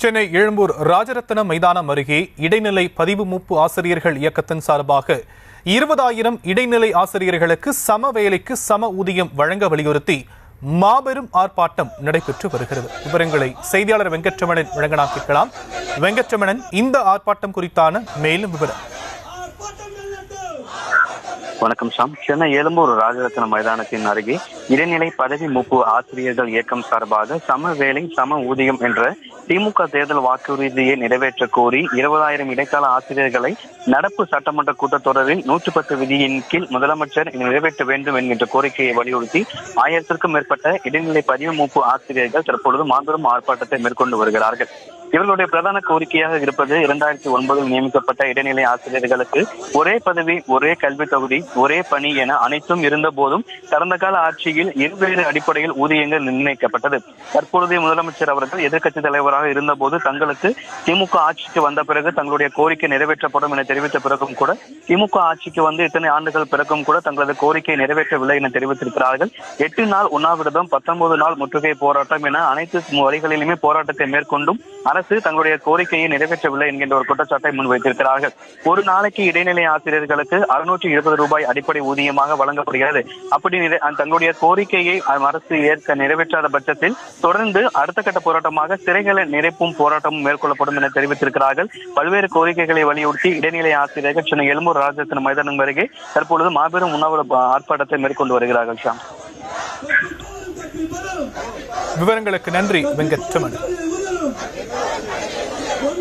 சென்னை எழும்பூர் ராஜரத்னம் மைதானம் அருகே இடைநிலை பதிவு மூப்பு ஆசிரியர்கள் இயக்கத்தின் சார்பாக 20,000 இடைநிலை ஆசிரியர்களுக்கு சம வேலைக்கு சம ஊதியம் வழங்க வலியுறுத்தி மாபெரும் ஆர்ப்பாட்டம் நடைபெற்று வருகிறது. விவரங்களை செய்தியாளர் வெங்கட்ரமணன் வழங்க கேட்கலாம். வெங்கட்ரமணன், இந்த ஆர்ப்பாட்டம் குறித்தான மேலும் விவரம். வணக்கம் ஷாம். சென்னை எழும்பூர் ராஜரத்னம் மைதானத்தின் அருகே இடைநிலை பதவி மூப்பு ஆசிரியர்கள் இயக்கம் சார்பாக சம வேலை சம ஊதியம் என்ற திமுக தேர்தல் வாக்குறுதியை நிறைவேற்ற கோரி 20,000 இடைக்கால ஆசிரியர்களை நடப்பு சட்டமன்ற கூட்டத்தொடரில் 110 விதியின் கீழ் முதலமைச்சர் நிறைவேற்ற வேண்டும் என்கின்ற கோரிக்கையை வலியுறுத்தி 1000க்கும் மேற்பட்ட இடைநிலை பதிவு மூப்பு ஆசிரியர்கள் தற்பொழுது மாபெரும் ஆர்ப்பாட்டத்தை மேற்கொண்டு வருகிறார்கள். இவர்களுடைய பிரதான கோரிக்கையாக இருப்பது 2009 நியமிக்கப்பட்ட இடைநிலை ஆசிரியர்களுக்கு ஒரே பதவி, ஒரே கல்வி தகுதி, ஒரே பணி என அனைத்தும் இருந்த போதும் கடந்த கால ஆட்சியில் இருவேறு அடிப்படையில் ஊதியங்கள் நிர்ணயிக்கப்பட்டது. தற்பொழுதைய முதலமைச்சர் அவர்கள் எதிர்க்கட்சி தலைவராக இருந்தபோது தங்களுக்கு திமுக ஆட்சிக்கு வந்த பிறகு தங்களுடைய கோரிக்கை நிறைவேற்றப்படும் என தெரிவித்த பிறகும் கூட திமுக ஆட்சிக்கு வந்து இத்தனை ஆண்டுகள் பிறகும் கூட தங்களது கோரிக்கையை நிறைவேற்றவில்லை என தெரிவித்திருக்கிறார்கள். 8 நாள் உண்ணாவிரதம், 19 நாள் முற்றுகை போராட்டம் என அனைத்து வழிகளிலுமே போராட்டத்தை மேற்கொண்டும் அரசு தங்களுடைய கோரிக்கையை நிறைவேற்றவில்லை என்கின்ற ஒரு குற்றச்சாட்டை முன்வைத்திருக்கிறார்கள். ஒரு நாளைக்கு இடைநிலை ஆசிரியர்களுக்கு 620 ரூபாய் அடிப்படை ஊதியமாக வழங்கப்படுகிறது. அப்படி தங்களுடைய கோரிக்கையை அரசு நிறைவேற்றாத பட்சத்தில் தொடர்ந்து அடுத்த கட்ட போராட்டமாக சிறைகளை நிறைப்பும் போராட்டமும் மேற்கொள்ளப்படும் என தெரிவித்திருக்கிறார்கள். பல்வேறு கோரிக்கைகளை வலியுறுத்தி இடைநிலை ஆசிரியர்கள் சென்னை எழும்பூர் ராஜரத்னம் மைதானம் அருகே தற்பொழுது மாபெரும் உண்ணாவிரத ஆர்ப்பாட்டத்தை மேற்கொண்டு வருகிறார்கள். விவரங்களுக்கு நன்றி வெங்கட்ரமணன்.